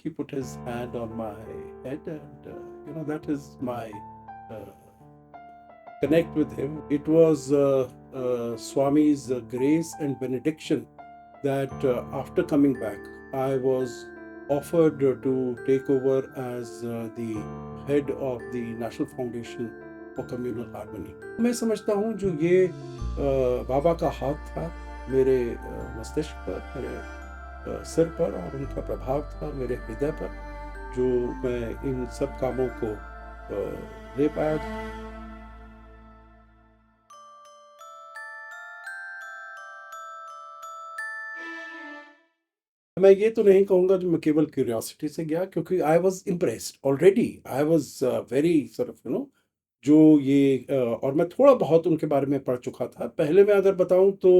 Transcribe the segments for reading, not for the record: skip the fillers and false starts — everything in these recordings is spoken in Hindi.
he put his hand on my head, and that is my uh, connect with him. It was Swami's grace and benediction that after coming back, I was offered to take over as the head of the National Foundation for Communal Harmony. मैं समझता हूँ जो ये बाबा का हाथ था मेरे मस्तिष्क पर, मेरे सिर पर, और उनका प्रभाव था मेरे हृदय पर, जो मैं इन सब कामों को ले पाया। मैं ये तो नहीं कहूँगा जो मैं केवल क्यूरियोसिटी से गया, क्योंकि I was impressed already. I was very sort of जो ये और मैं थोड़ा बहुत उनके बारे में पढ़ चुका था। पहले मैं अगर बताऊँ तो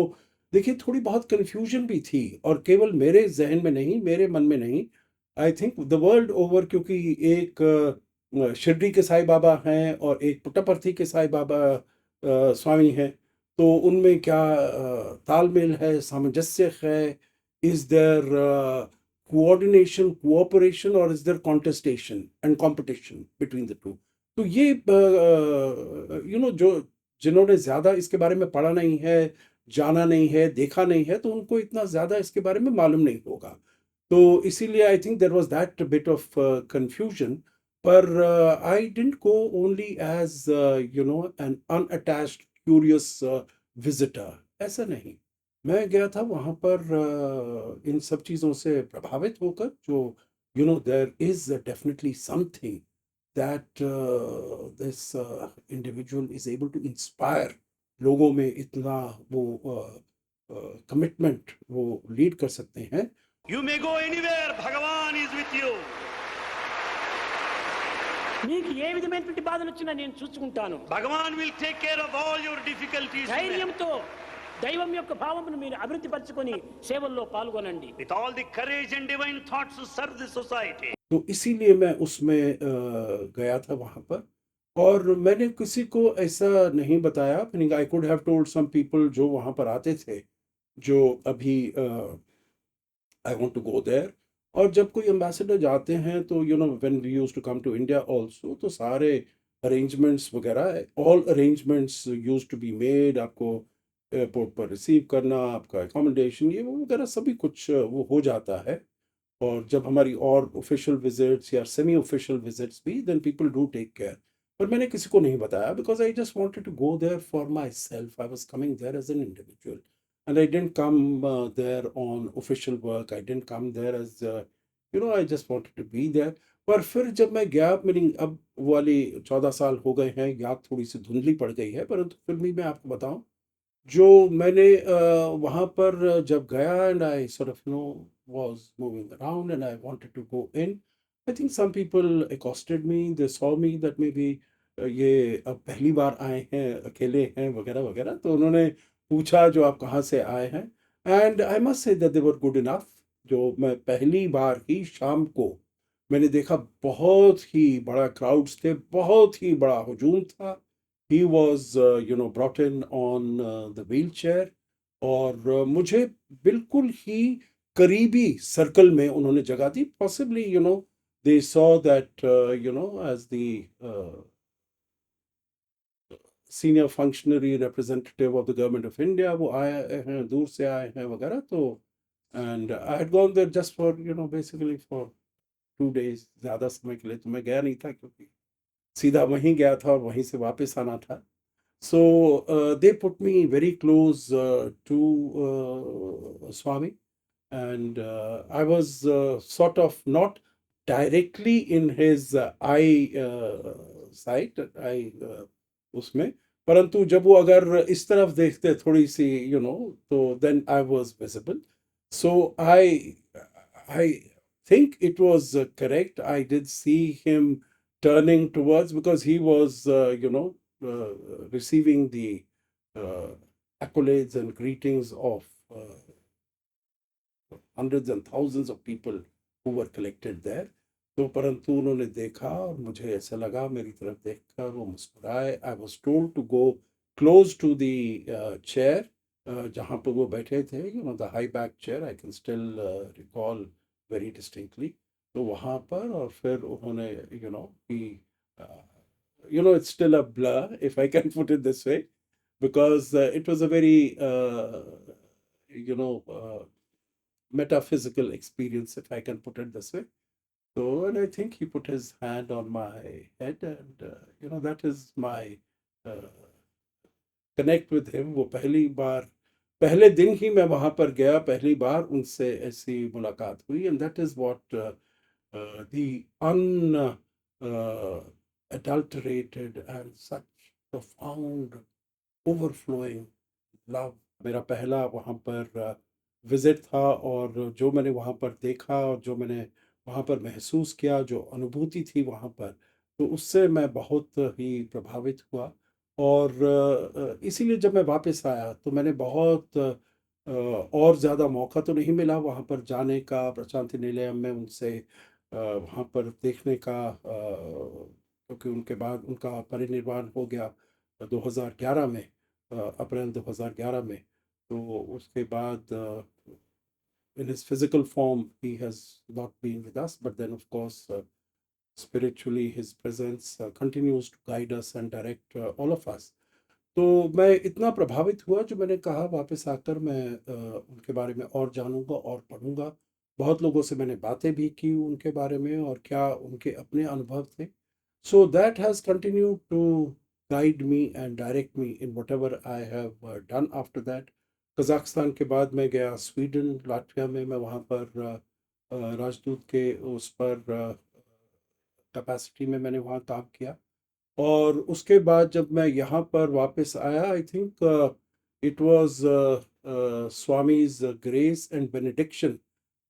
देखिए थोड़ी बहुत कन्फ्यूजन भी थी, और केवल मेरे ज़हन में नहीं, मेरे मन में नहीं, I think the world over, क्योंकि एक शिरडी के साईं बाबा हैं और एक पुट्टपर्थी के साईं बाबा स्वामी हैं। तो उनमें क्या तालमेल है, सामंजस्य है? Is there coordination, cooperation, or is there contestation and competition between the two? तो ये जो जिन्होंने ज़्यादा इसके बारे में पढ़ा नहीं है, जाना नहीं है, देखा नहीं है, तो उनको इतना ज़्यादा इसके बारे में मालूम नहीं होगा। तो इसीलिए I think there was that bit of confusion. पर I didn't go only as an unattached curious visitor, ऐसा नहीं। मैं गया था वहाँ पर इन सब चीज़ों से प्रभावित होकर, जो there is definitely something that this individual is able to inspire लोगों में, इतना वो कमिटमेंट वो लीड कर सकते हैं। You may go anywhere, Bhagavan is with you. నీకు ఏ విధమైనటువంటి బాధలు వచ్చినా నేను చూసుకుంటాను. Bhagavan will take care of all your difficulties. ధైర్యంతో దైవం యొక్క భావమును మీరు అభివృద్ధి పరచుకొని సేవల్లో పాల్గొనండి. With all the courage and divine thoughts to serve the society. तो इसीलिए मैं उसमें गया था वहाँ पर, और मैंने किसी को ऐसा नहीं बताया। Meaning I could have told some people जो वहाँ पर आते थे, जो अभी I want to go there. और जब कोई एम्बेसडर जाते हैं तो when we used to come to India also, तो सारे अरेंजमेंट्स वगैरह, all arrangements used to be made. आपको एयरपोर्ट पर रिसीव करना, आपका अकोमोडेशन, ये वो वगैरह सभी कुछ वो हो जाता है। और जब हमारी और ऑफिशियल विजिट्स या सेमी ऑफिशियल विजिट्स भी, then people do take care. पर मैंने किसी को नहीं बताया, because I just wanted to go there for myself. I was coming there as an individual, and I didn't come there on official work. I didn't come there as I just wanted to be there. पर फिर जब मैं गया, मेरी अब वो वाली 14 साल हो गए हैं, याद थोड़ी सी धुंधली पड़ गई है, परंतु फिर भी मैं आपको बताऊं, जो मैंने वहाँ पर जब गया, and I sort of was moving around and I wanted to go in. I think some people accosted me. They saw me that maybe ये अब पहली बार आए हैं, अकेले हैं, वगैरह वगैरह। तो उन्होंने पूछा जो आप कहाँ से आए हैं, and I must say that they were good enough. जो मैं पहली बार ही शाम को मैंने देखा, बहुत ही बड़ा क्राउड्स थे, बहुत ही बड़ा हुजूम था। He was brought in on the wheel chair, और मुझे बिल्कुल ही करीबी सर्कल में उन्होंने जगह दी। Possibly they saw that as the senior functionary representative of the government of India, वो आए हैं, दूर से आए हैं वगैरह। तो and I had gone there just for basically for 2 days, ज़्यादा समय के लिए तो मैं गया नहीं था, क्योंकि सीधा वहीं गया था और वहीं से वापस आना था। So they put me very close to Swami, and I was sort of not directly in his eye sight, eye उसमें, परंतु जब वो अगर इस तरफ देखते थोड़ी सी, तो then I was visible. So I think it was correct. I did see him turning towards, because he was receiving the uh, accolades and greetings of hundreds and thousands of people who were collected there. तो परंतु उन्होंने देखा और मुझे ऐसा लगा, मेरी तरफ देखकर वो मुस्कुराए। I was told to go close to the chair जहाँ पर वो बैठे थे, the high back chair. I can still recall very distinctly. तो वहाँ पर और फिर उन्होंने कि it's still a blur, if I can put it this way, because it was a very you know metaphysical experience, if I can put it this way. So, and I think he put his hand on my head, and that is my uh, connect with him. वो पहली बार, पहले दिन ही मैं वहाँ पर गया, पहली बार उनसे ऐसी मुलाकात हुई, and that is what the unadulterated and such profound overflowing love, मेरा पहला वहाँ पर विज़िट था, और जो मैंने वहाँ पर देखा और जो मैंने वहाँ पर महसूस किया, जो अनुभूति थी वहाँ पर, तो उससे मैं बहुत ही प्रभावित हुआ। और इसीलिए जब मैं वापस आया तो मैंने बहुत और ज़्यादा मौका तो नहीं मिला वहाँ पर जाने का, प्रशांति निलयम में उनसे वहाँ पर देखने का, क्योंकि उनके बाद उनका परिनिर्वाण हो गया 2011 में, अप्रैल 2011 में। तो उसके बाद in his physical form he has not been with us, but then of course spiritually his presence continues to guide us and direct all of us. तो मैं इतना प्रभावित हुआ, जो मैंने कहा वापस आकर मैं उनके बारे में और जानूंगा और पढ़ूंगा। बहुत लोगों से मैंने बातें भी की उनके बारे में, और क्या उनके अपने अनुभव थे। So that has continued to guide me and direct me in whatever I have done after that. Kazakhstan के बाद मैं गया स्वीडन, लाटविया में। मैं वहाँ पर राजदूत के उस पर कैपेसिटी में मैंने वहाँ काम किया। और उसके बाद जब मैं यहाँ पर वापस आया, I think it was Swami's grace and benediction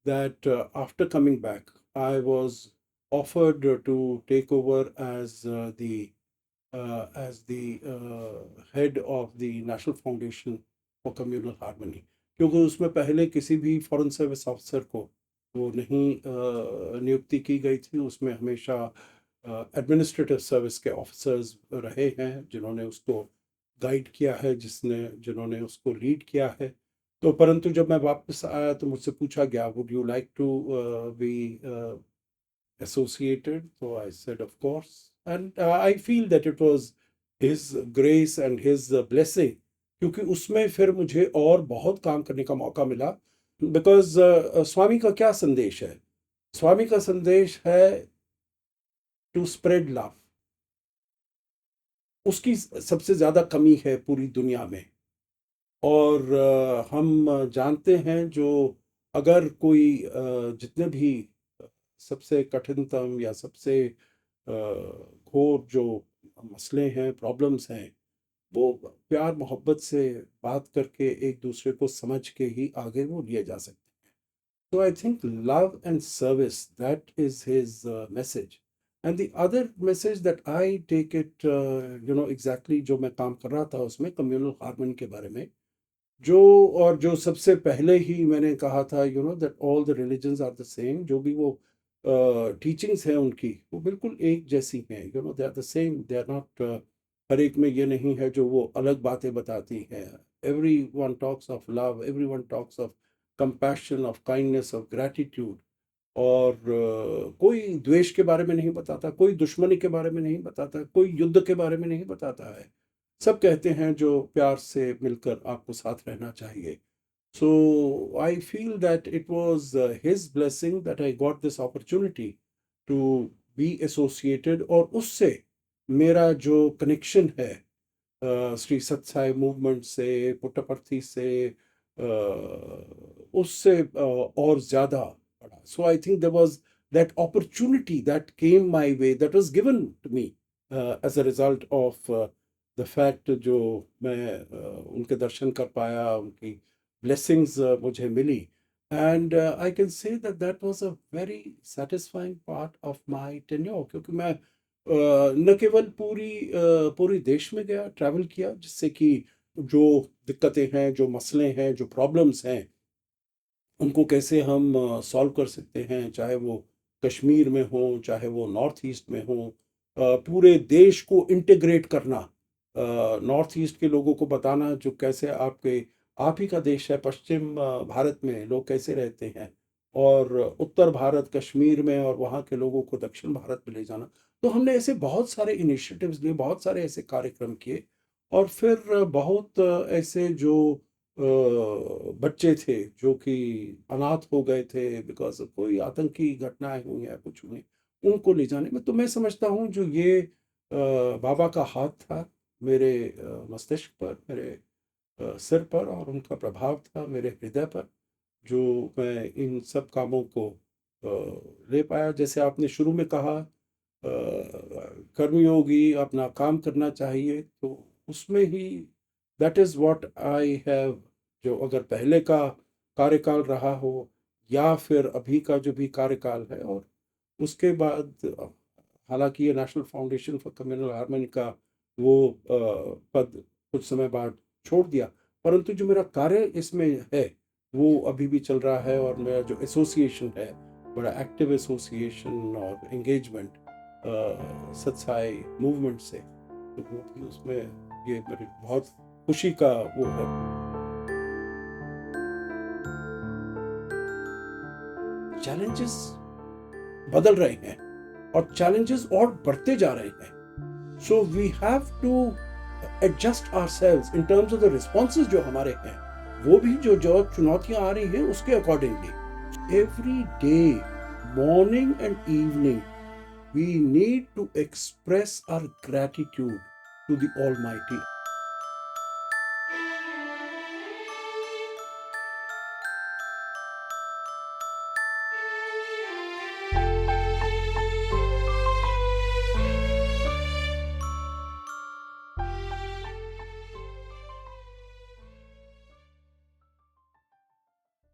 that after coming back I was offered to take over as the head of the National Foundation for Communal Harmony, क्योंकि उसमें पहले किसी भी फॉरेन सर्विस ऑफिसर को वो नहीं नियुक्ति की गई थी। उसमें हमेशा एडमिनिस्ट्रेटिव सर्विस के ऑफिसर्स रहे हैं, जिन्होंने उसको गाइड किया है, जिन्होंने उसको लीड किया है। तो परंतु जब मैं वापस आया तो मुझसे पूछा गया, would you like to be associated? So I said, of course. And I feel that it was his grace and his blessing, क्योंकि उसमें फिर मुझे और बहुत काम करने का मौका मिला। बिकॉज स्वामी का क्या संदेश है? स्वामी का संदेश है टू स्प्रेड लव। उसकी सबसे ज़्यादा कमी है पूरी दुनिया में। और हम जानते हैं, जो अगर कोई जितने भी सबसे कठिनतम या सबसे घोर जो मसले हैं, प्रॉब्लम्स हैं, वो प्यार मोहब्बत से बात करके एक दूसरे को समझ के ही आगे वो लिए जा सकते हैं। तो I think love and service, that is his message. And the other message that I take it, exactly जो मैं काम कर रहा था उसमें कम्युनल हार्मनी के बारे में, जो सबसे पहले ही मैंने कहा था, that all the religions are the same. जो भी वो टीचिंग्स हैं उनकी, वो बिल्कुल एक जैसी हैं, they are the same, they are not, हर एक में ये नहीं है जो वो अलग बातें बताती हैं। Every one talks of love, every one talks of compassion, of kindness, of gratitude. और कोई द्वेष के बारे में नहीं बताता, कोई दुश्मनी के बारे में नहीं बताता, कोई युद्ध के बारे में नहीं बताता है। सब कहते हैं जो प्यार से मिलकर आपको साथ रहना चाहिए। So I feel that it was his blessing that I got this opportunity to be associated, और उससे मेरा जो कनेक्शन है श्री सत्साई मूवमेंट से, पुट्टपर्थी से, उससे और ज़्यादा बढ़ा। So I think there was that opportunity that came my way, that was given to me as a result of the fact जो मैं उनके दर्शन कर पाया, उनकी blessings मुझे मिली। And I can say that that was a very satisfying part of my tenure, क्योंकि मैं न केवल पूरी देश में गया, ट्रैवल किया, जिससे कि जो दिक्कतें हैं, जो मसले हैं, जो प्रॉब्लम्स हैं, उनको कैसे हम सॉल्व कर सकते हैं, चाहे वो कश्मीर में हो, चाहे वो नॉर्थ ईस्ट में हो। पूरे देश को इंटीग्रेट करना, नॉर्थ ईस्ट के लोगों को बताना जो कैसे आप ही का देश है, पश्चिम भारत में लोग कैसे रहते हैं, और उत्तर भारत कश्मीर में और वहाँ के लोगों को दक्षिण भारत में ले जाना। तो हमने ऐसे बहुत सारे इनिशिएटिव्स लिए, बहुत सारे ऐसे कार्यक्रम किए और फिर बहुत ऐसे जो बच्चे थे जो कि अनाथ हो गए थे बिकॉज़ ऑफ कोई आतंकी घटनाएँ हुई या कुछ हुई, उनको ले जाने में। तो मैं समझता हूँ जो ये बाबा का हाथ था मेरे मस्तिष्क पर, मेरे सिर पर और उनका प्रभाव था मेरे हृदय पर, जो मैं इन सब कामों को ले पाया। जैसे आपने शुरू में कहा कर्मयोगी अपना काम करना चाहिए, तो उसमें ही that is what I have. जो अगर पहले का कार्यकाल रहा हो या फिर अभी का जो भी कार्यकाल है, और उसके बाद हालांकि ये national foundation for communal harmony का वो पद कुछ समय बाद छोड़ दिया, परंतु जो मेरा कार्य इसमें है वो अभी भी चल रहा है। और मेरा जो एसोसिएशन है, बड़ा एक्टिव एसोसिएशन और एंगेजमेंट सत्साई मूवमेंट से, तो वो भी उसमें ये मेरी बहुत खुशी का वो है। चैलेंजेस बदल रहे हैं और चैलेंजेस और बढ़ते जा रहे हैं। So we have to adjust ourselves in terms of the responses जो हमारे हैं, वो भी जो जो चुनौतियां आ रही हैं उसके accordingly every day, morning and evening, we need to express our gratitude to the Almighty.